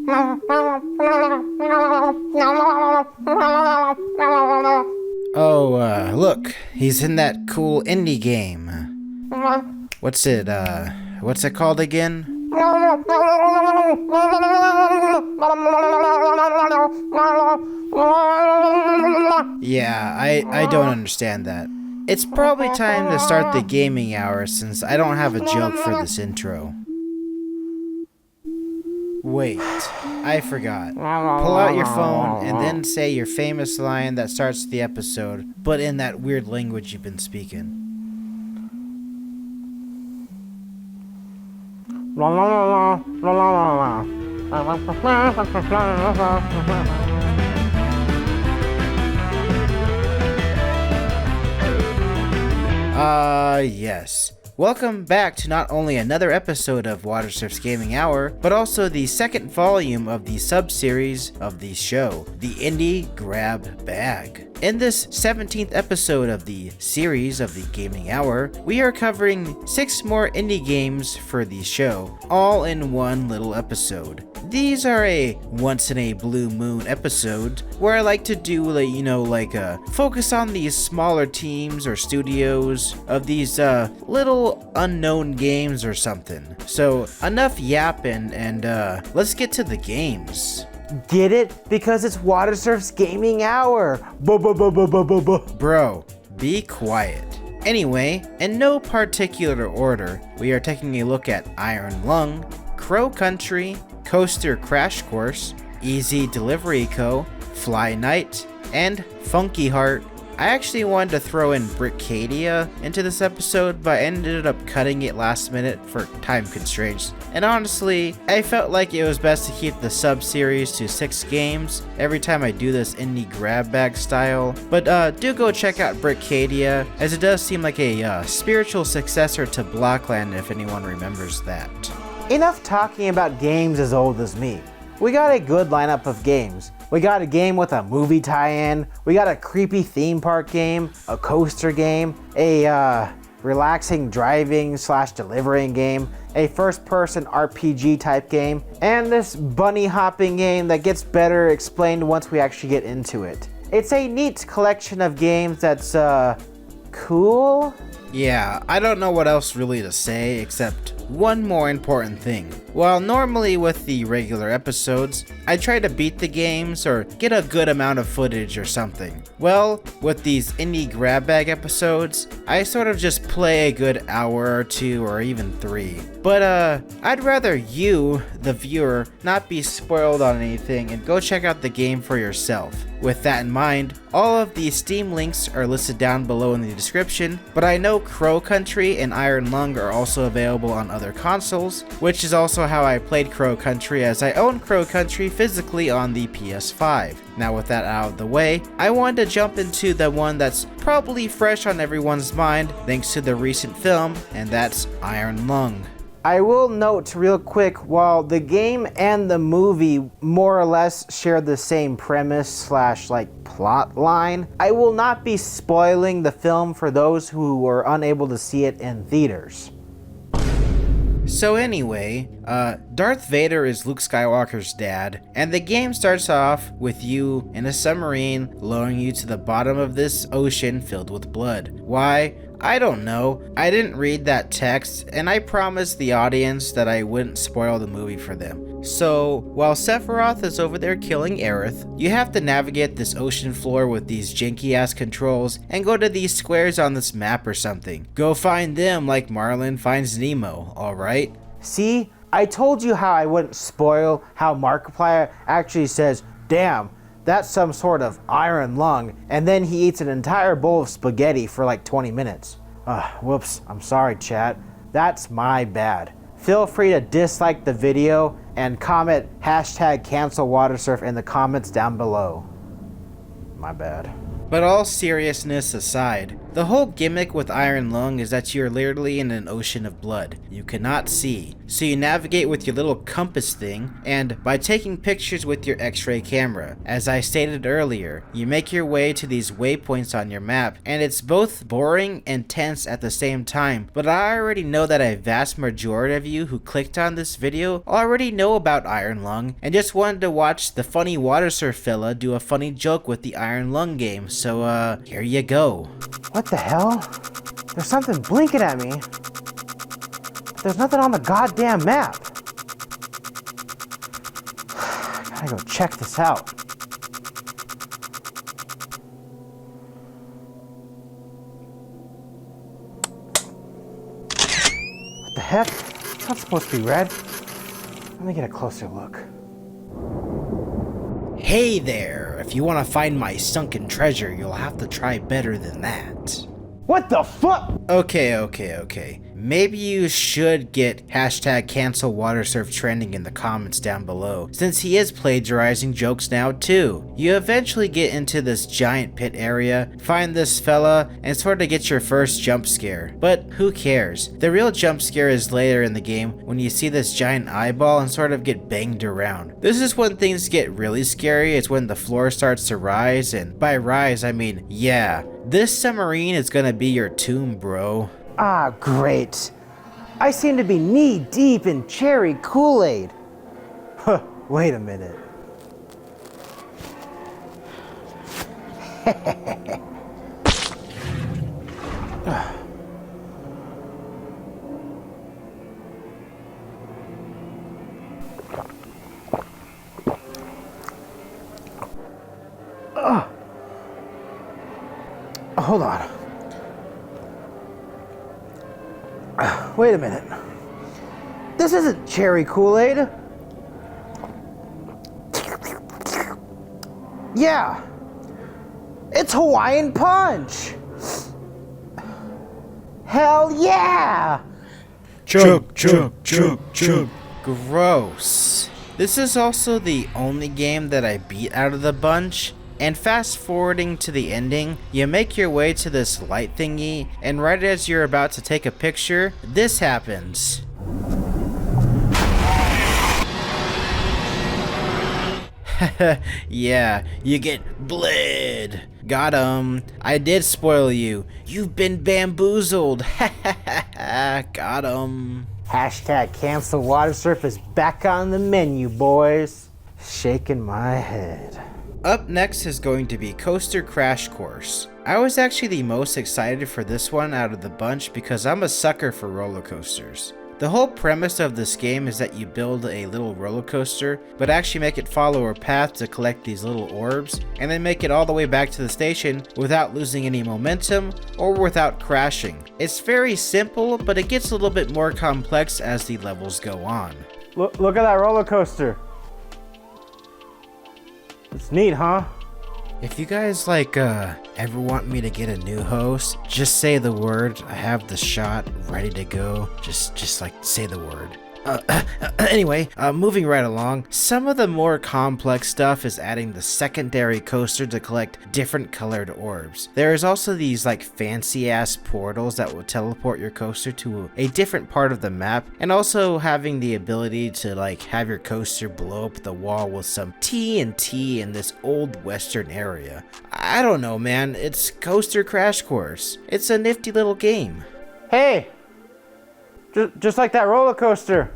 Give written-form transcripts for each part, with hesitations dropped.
Oh, look, he's in that cool indie game. What's it called again? Yeah, I don't understand that. It's probably time to start the gaming hour since I don't have a joke for this intro. Wait, I forgot. Pull out your phone and then say your famous line that starts the episode, but in that weird language you've been speaking. Yes. Welcome back to not only another episode of Watersurf's Gaming Hour, but also the second volume of the sub-series of the show, the Indie Grab Bag. In this 17th episode of the series of the Gaming Hour, we are covering 6 more indie games for the show, all in one little episode. These are a once in a blue moon episode where I like to do focus on these smaller teams or studios of these little unknown games or something. So enough yapping and let's get to the games. Get it? Because it's Watersurf's Gaming Hour. Bro, be quiet. Anyway, in no particular order, we are taking a look at Iron Lung, Crow Country, Coaster Crash Course, Easy Delivery Co., FlyKnight, and FunkyHeart. I actually wanted to throw in Brickadia into this episode, but I ended up cutting it last minute for time constraints. And honestly, I felt like it was best to keep the sub-series to 6 games every time I do this indie grab bag style. But do go check out Brickadia, as it does seem like a spiritual successor to Blockland if anyone remembers that. Enough talking about games as old as me. We got a good lineup of games. We got a game with a movie tie-in, we got a creepy theme park game, a coaster game, a relaxing driving / delivering game, a first-person RPG type game, and this bunny hopping game that gets better explained once we actually get into it. It's a neat collection of games that's cool? Yeah, I don't know what else really to say except one more important thing. While normally with the regular episodes, I try to beat the games or get a good amount of footage or something. Well, with these indie grab bag episodes, I sort of just play a good hour or 2 or even 3. But I'd rather you, the viewer, not be spoiled on anything and go check out the game for yourself. With that in mind, all of the Steam links are listed down below in the description, but I know Crow Country and Iron Lung are also available on other consoles, which is also how I played Crow Country, as I own Crow Country physically on the PS5. Now with that out of the way, I wanted to jump into the one that's probably fresh on everyone's mind thanks to the recent film, and that's Iron Lung. I will note real quick, while the game and the movie more or less share the same premise / plot line, I will not be spoiling the film for those who were unable to see it in theaters. So anyway, Darth Vader is Luke Skywalker's dad, and the game starts off with you in a submarine lowering you to the bottom of this ocean filled with blood. Why? I don't know. I didn't read that text, and I promised the audience that I wouldn't spoil the movie for them. So, while Sephiroth is over there killing Aerith, you have to navigate this ocean floor with these janky-ass controls and go to these squares on this map or something. Go find them like Marlin finds Nemo, alright? See? I told you how I wouldn't spoil how Markiplier actually says, "Damn, that's some sort of iron lung," and then he eats an entire bowl of spaghetti for like 20 minutes. Whoops, I'm sorry chat. That's my bad. Feel free to dislike the video and comment #CancelWatersurf in the comments down below. My bad. But all seriousness aside, The whole gimmick with Iron Lung is that you're literally in an ocean of blood you cannot see. So you navigate with your little compass thing, and by taking pictures with your X-ray camera. As I stated earlier, you make your way to these waypoints on your map, and it's both boring and tense at the same time, but I already know that a vast majority of you who clicked on this video already know about Iron Lung, and just wanted to watch the funny Watersurf fella do a funny joke with the Iron Lung game, so here you go. What the hell? There's something blinking at me. There's nothing on the goddamn map. I gotta go check this out. What the heck? It's not supposed to be red. Let me get a closer look. Hey there, if you want to find my sunken treasure, you'll have to try better than that. What the fuck? Okay. Maybe you should get hashtag cancel Watersurf trending in the comments down below, since he is plagiarizing jokes now too. You eventually get into this giant pit area, find this fella, and sort of get your first jump scare. But who cares? The real jump scare is later in the game when you see this giant eyeball and sort of get banged around. This is when things get really scary, it's when the floor starts to rise, and by rise I mean, yeah, this submarine is gonna be your tomb, bro. Ah, great. I seem to be knee-deep in cherry Kool-Aid. Huh, wait a minute. Hold on. Wait a minute. This isn't cherry Kool-Aid. Yeah. It's Hawaiian Punch. Hell yeah. Chug. Gross. This is also the only game that I beat out of the bunch. And fast forwarding to the ending, you make your way to this light thingy, and right as you're about to take a picture, this happens. Yeah, you get bled. Got 'em. I did spoil you. You've been bamboozled. Got 'em. Hashtag cancel Watersurf is back on the menu, boys. Shaking my head. Up next is going to be Coaster Crash Course. I was actually the most excited for this one out of the bunch because I'm a sucker for roller coasters. The whole premise of this game is that you build a little roller coaster, but actually make it follow a path to collect these little orbs, and then make it all the way back to the station without losing any momentum or without crashing. It's very simple, but it gets a little bit more complex as the levels go on. Look at that roller coaster. It's neat, huh? If you guys ever want me to get a new host, just say the word. I have the shot ready to go. Just say the word. Anyway, moving right along, some of the more complex stuff is adding the secondary coaster to collect different colored orbs. There is also these fancy ass portals that will teleport your coaster to a different part of the map, and also having the ability to have your coaster blow up the wall with some TNT in this old western area. I don't know, man, it's Coaster Crash Course. It's a nifty little game. Hey! Just like that roller coaster.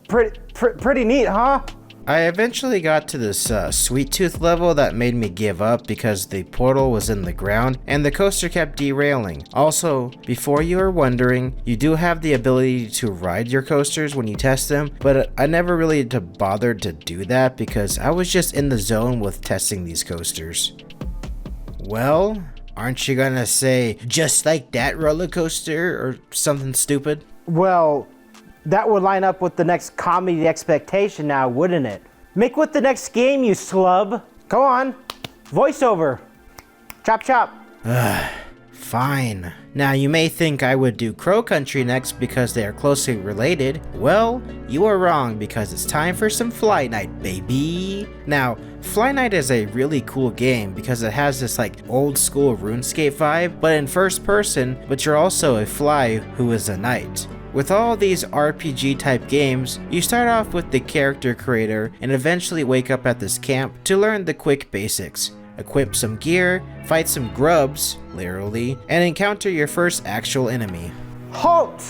Pretty neat, huh? I eventually got to this Sweet Tooth level that made me give up because the portal was in the ground and the coaster kept derailing. Also, before you are wondering, you do have the ability to ride your coasters when you test them, but I never really bothered to do that because I was just in the zone with testing these coasters. Well, aren't you gonna say, just like that roller coaster or something stupid? Well, that would line up with the next comedy expectation now, wouldn't it? Make with the next game, you slub. Go on. Voiceover. Chop chop. Fine. Now you may think I would do Crow Country next because they are closely related. Well, you are wrong because it's time for some FlyKnight, baby! Now, FlyKnight is a really cool game because it has this like old school RuneScape vibe, but in first person, but you're also a fly who is a knight. With all these RPG type games, you start off with the character creator and eventually wake up at this camp to learn the quick basics. Equip some gear, fight some grubs, literally, and encounter your first actual enemy. Halt!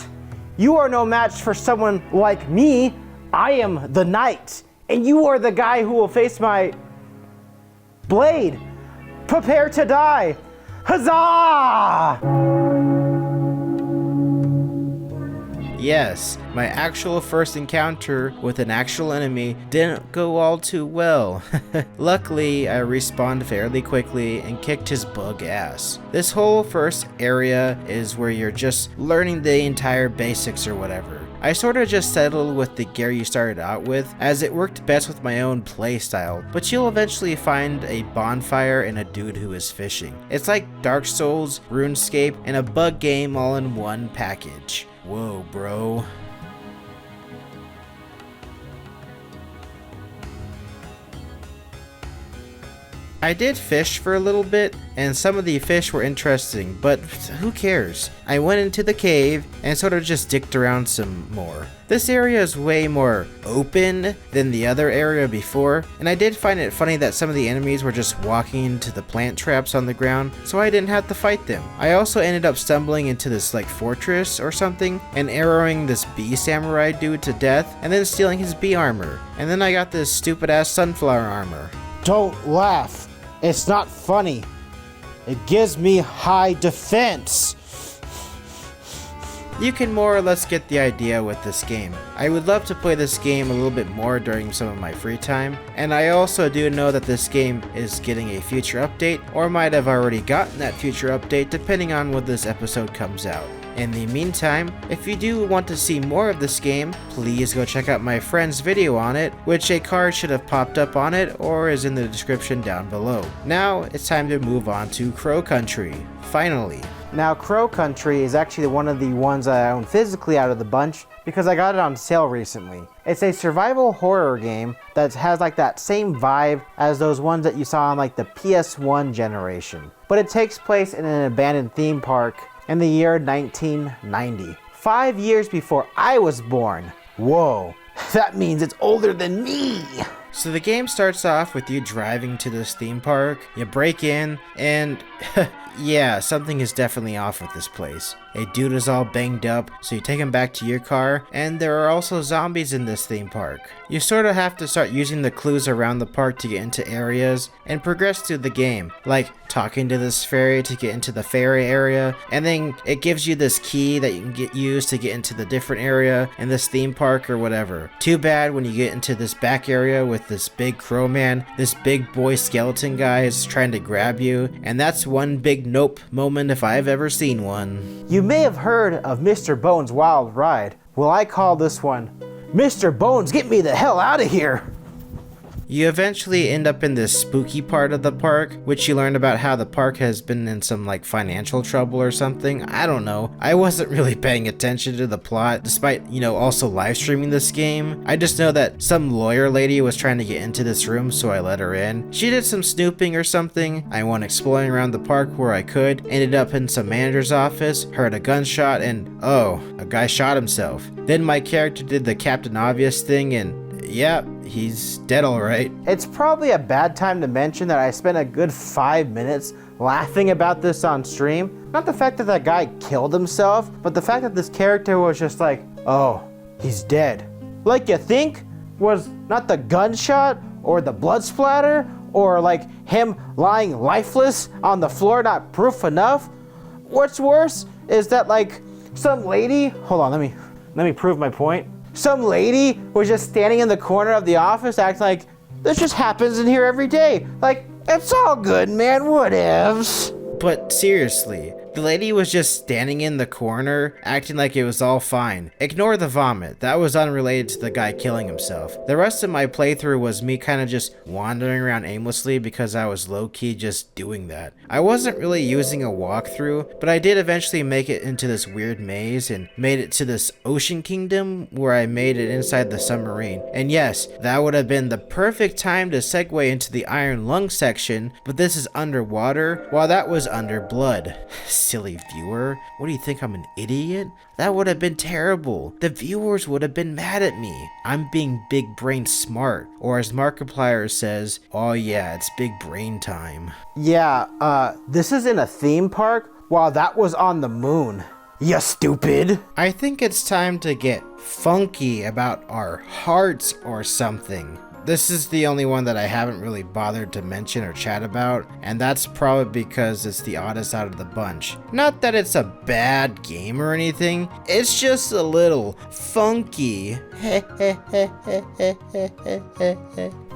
You are no match for someone like me. I am the knight, and you are the guy who will face my blade. Prepare to die. Huzzah! Yes, my actual first encounter with an actual enemy didn't go all too well. Luckily, I respawned fairly quickly and kicked his bug ass. This whole first area is where you're just learning the entire basics or whatever. I sorta just settled with the gear you started out with, as it worked best with my own playstyle, but you'll eventually find a bonfire and a dude who is fishing. It's like Dark Souls, RuneScape, and a bug game all in one package. Whoa, bro. I did fish for a little bit, and some of the fish were interesting, but who cares? I went into the cave and sort of just dicked around some more. This area is way more open than the other area before, and I did find it funny that some of the enemies were just walking into the plant traps on the ground, so I didn't have to fight them. I also ended up stumbling into this like fortress or something and arrowing this bee samurai dude to death and then stealing his bee armor. And then I got this stupid ass sunflower armor. Don't laugh. It's not funny. It gives me high defense. You can more or less get the idea with this game. I would love to play this game a little bit more during some of my free time, and I also do know that this game is getting a future update, or might have already gotten that future update depending on when this episode comes out. In the meantime, if you do want to see more of this game, please go check out my friend's video on it, which a card should have popped up on it or is in the description down below. Now, it's time to move on to Crow Country. Finally. Now, Crow Country is actually one of the ones that I own physically out of the bunch because I got it on sale recently. It's a survival horror game that has like that same vibe as those ones that you saw on like the PS1 generation. But it takes place in an abandoned theme park in the year 1990. 5 years before I was born. Whoa, that means it's older than me. So the game starts off with you driving to this theme park, you break in, and yeah, something is definitely off with this place. A dude is all banged up, so you take him back to your car, and there are also zombies in this theme park. You sort of have to start using the clues around the park to get into areas and progress through the game, like talking to this fairy to get into the fairy area, and then it gives you this key that you can use to get into the different area in this theme park or whatever. Too bad when you get into this back area with this big crow man, this big boy skeleton guy is trying to grab you, and that's one big nope moment if I've ever seen one. You may have heard of Mr. Bones' Wild Ride. Well, I call this one, Mr. Bones, get me the hell out of here! You eventually end up in this spooky part of the park, which you learn about how the park has been in some like financial trouble or something. I don't know. I wasn't really paying attention to the plot, despite, also live streaming this game. I just know that some lawyer lady was trying to get into this room, so I let her in. She did some snooping or something. I went exploring around the park where I could, ended up in some manager's office, heard a gunshot, and oh, a guy shot himself. Then my character did the Captain Obvious thing and yeah, he's dead alright. It's probably a bad time to mention that I spent a good 5 minutes laughing about this on stream. Not the fact that that guy killed himself, but the fact that this character was just like, oh, he's dead. Like you think was not the gunshot or the blood splatter or like him lying lifeless on the floor not proof enough? What's worse is that like some lady, hold on, let me prove my point. Some lady was just standing in the corner of the office acting like, this just happens in here every day. Like, it's all good, man, whatevs. But seriously, The lady was just standing in the corner, acting like it was all fine. Ignore the vomit, that was unrelated to the guy killing himself. The rest of my playthrough was me kind of just wandering around aimlessly because I was low-key just doing that. I wasn't really using a walkthrough, but I did eventually make it into this weird maze and made it to this ocean kingdom where I made it inside the submarine. And yes, that would have been the perfect time to segue into the iron lung section, but this is underwater while that was under blood. Silly viewer, what do you think, I'm an idiot? That would have been terrible. The viewers would have been mad at me. I'm being big brain smart, or as Markiplier says, oh yeah, it's big brain time. Yeah, this is in a theme park while that was on the moon. You stupid. I think it's time to get funky about our hearts or something. This is the only one that I haven't really bothered to mention or chat about, and that's probably because it's the oddest out of the bunch. Not that it's a bad game or anything, it's just a little funky.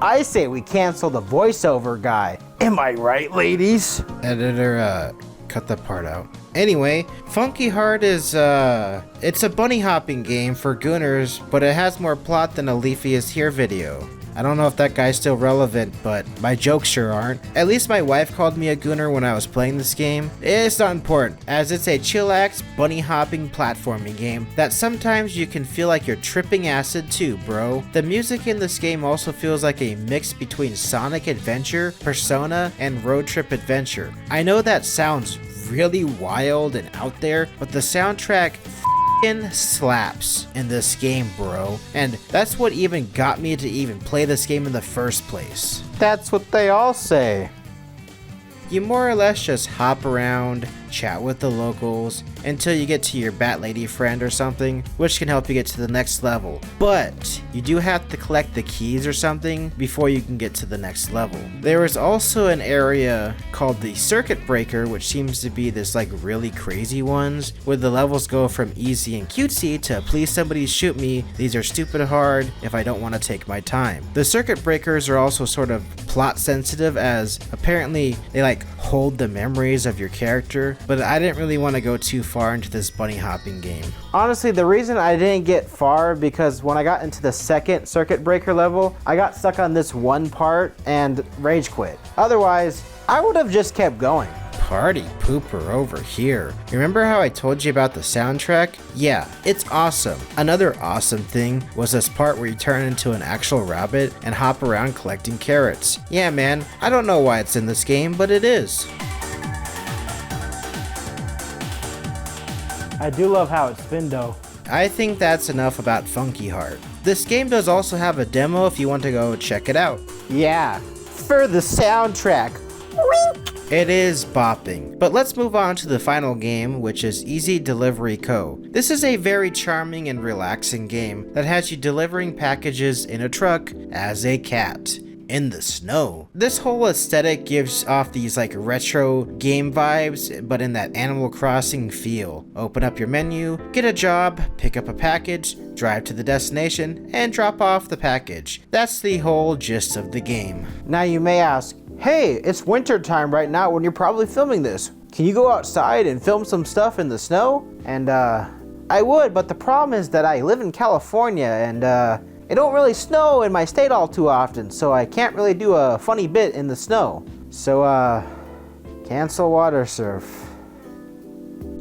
I say we cancel the voiceover guy. Am I right, ladies? Editor, cut that part out. Anyway, FunkyHeart is, it's a bunny hopping game for gooners, but it has more plot than a Leafy is Here video. I don't know if that guy's still relevant, but my jokes sure aren't. At least my wife called me a gooner when I was playing this game. It's not important, as it's a chillax, bunny hopping platforming game that sometimes you can feel like you're tripping acid too, bro. The music in this game also feels like a mix between Sonic Adventure, Persona, and Road Trip Adventure. I know that sounds really wild and out there, but the soundtrack slaps in this game, bro, and that's what even got me to even play this game in the first place. That's what they all say. You more or less just hop around, chat with the locals, until you get to your bat lady friend or something, which can help you get to the next level. But you do have to collect the keys or something before you can get to the next level. There is also an area called the circuit breaker, which seems to be this like really crazy ones, where the levels go from easy and cutesy to please somebody shoot me, these are stupid hard if I don't want to take my time. The circuit breakers are also sort of plot sensitive, as apparently they like hold the memories of your character, but I didn't really want to go too far into this bunny hopping game. Honestly, the reason I didn't get far because when I got into the second circuit breaker level, I got stuck on this one part and rage quit. Otherwise, I would have just kept going. Party pooper over here. Remember how I told you about the soundtrack? Yeah, it's awesome. Another awesome thing was this part where you turn into an actual rabbit and hop around collecting carrots. Yeah man, I don't know why it's in this game, but it is. I do love how it's spin though. I think that's enough about FunkyHeart. This game does also have a demo if you want to go check it out. Yeah, for the soundtrack. Wink. It is bopping. But let's move on to the final game, which is Easy Delivery Co. This is a very charming and relaxing game that has you delivering packages in a truck as a cat in the snow. This whole aesthetic gives off these like retro game vibes, but in that Animal Crossing feel. Open up your menu, get a job, pick up a package, drive to the destination, and drop off the package. That's the whole gist of the game. Now you may ask, hey, it's winter time right now when you're probably filming this. Can you go outside and film some stuff in the snow? And I would, but the problem is that I live in California and it don't really snow in my state all too often, so I can't really do a funny bit in the snow. So cancel Watersurf.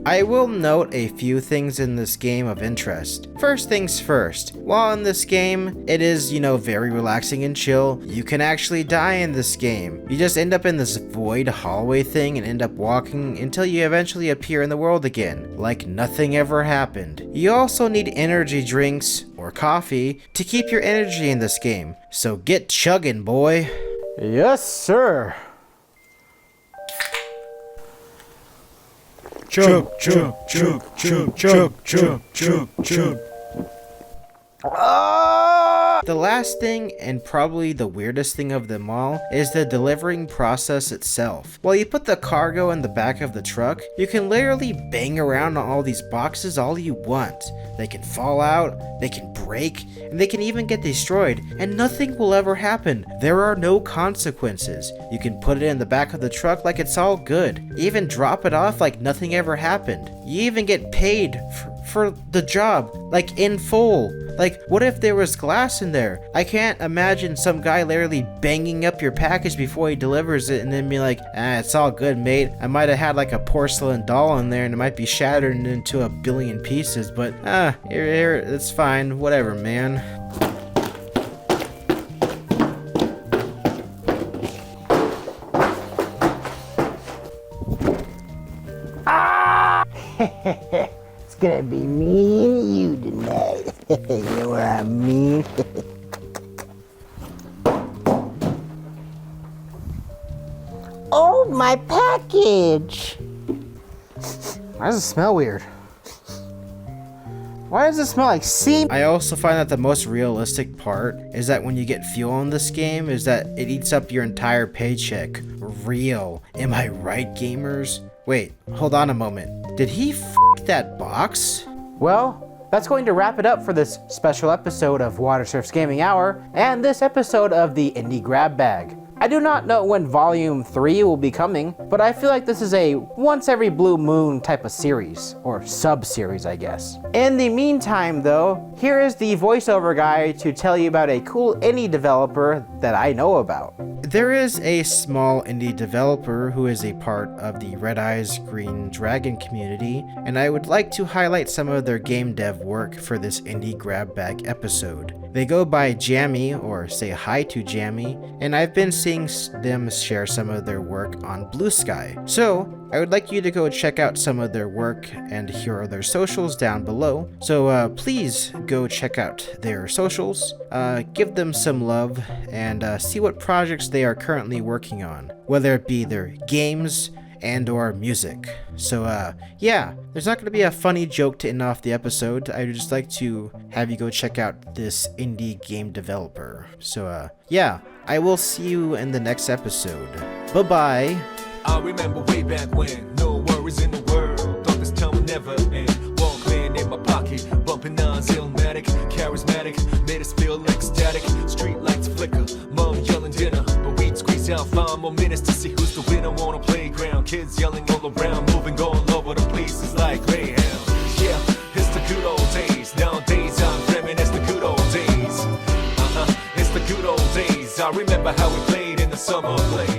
I will note a few things in this game of interest. First things first, while in this game, it is, very relaxing and chill, you can actually die in this game. You just end up in this void hallway thing and end up walking until you eventually appear in the world again, like nothing ever happened. You also need energy drinks, or coffee, to keep your energy in this game, so get chugging, boy. Yes, sir. Chug, chug, chug, chug, chug, chug, chug, chug. Ah! The last thing, and probably the weirdest thing of them all, is the delivering process itself. While you put the cargo in the back of the truck, you can literally bang around on all these boxes all you want. They can fall out, they can break, and they can even get destroyed, and nothing will ever happen. There are no consequences. You can put it in the back of the truck like it's all good. You even drop it off like nothing ever happened. You even get paid for the job, like in full. Like, what if there was glass in there? I can't imagine some guy literally banging up your package before he delivers it and then be like, it's all good, mate. I might have had like a porcelain doll in there and it might be shattered into a billion pieces, but here, it's fine. Whatever, man. It's gonna be me and you tonight. You know what I mean? Oh, my package! Why does it smell weird? Why does it smell like semen? I also find that the most realistic part is that when you get fuel in this game is that it eats up your entire paycheck. Real. Am I right, gamers? Wait, hold on a moment. Did he f that box? Well, that's going to wrap it up for this special episode of Watersurf's Gaming Hour and this episode of the Indie Grab Bag. I do not know when Volume 3 will be coming, but I feel like this is a once every blue moon type of series, or sub-series, I guess. In the meantime, though, here is the voiceover guy to tell you about a cool indie developer that I know about. There is a small indie developer who is a part of the Red Eyes Green Dragon community, and I would like to highlight some of their game dev work for this Indie Grab Bag episode. They go by Jammy, or say hi to Jammy, and I've been seeing them share some of their work on Blue Sky. So, I would like you to go check out some of their work, and here are their socials down below. So please go check out their socials, give them some love, and see what projects they are currently working on, whether it be their games and or music. So yeah, there's not going to be a funny joke to end off the episode. I would just like to have you go check out this indie game developer. So yeah, I will see you in the next episode. Bye-bye. I remember way back when, no worries in the world, thought this time would never end. Walkman in my pocket, bumping on Illmatic, charismatic, made us feel ecstatic. Street lights flicker, mom yelling dinner, but we'd squeeze out 5 more minutes to see who's the winner on a playground. Kids yelling all around, moving all over the place, it's like Greyhound. Yeah, it's the good old days. Nowadays I'm reminisce the good old days. It's the good old days. I remember how we played in the summer place.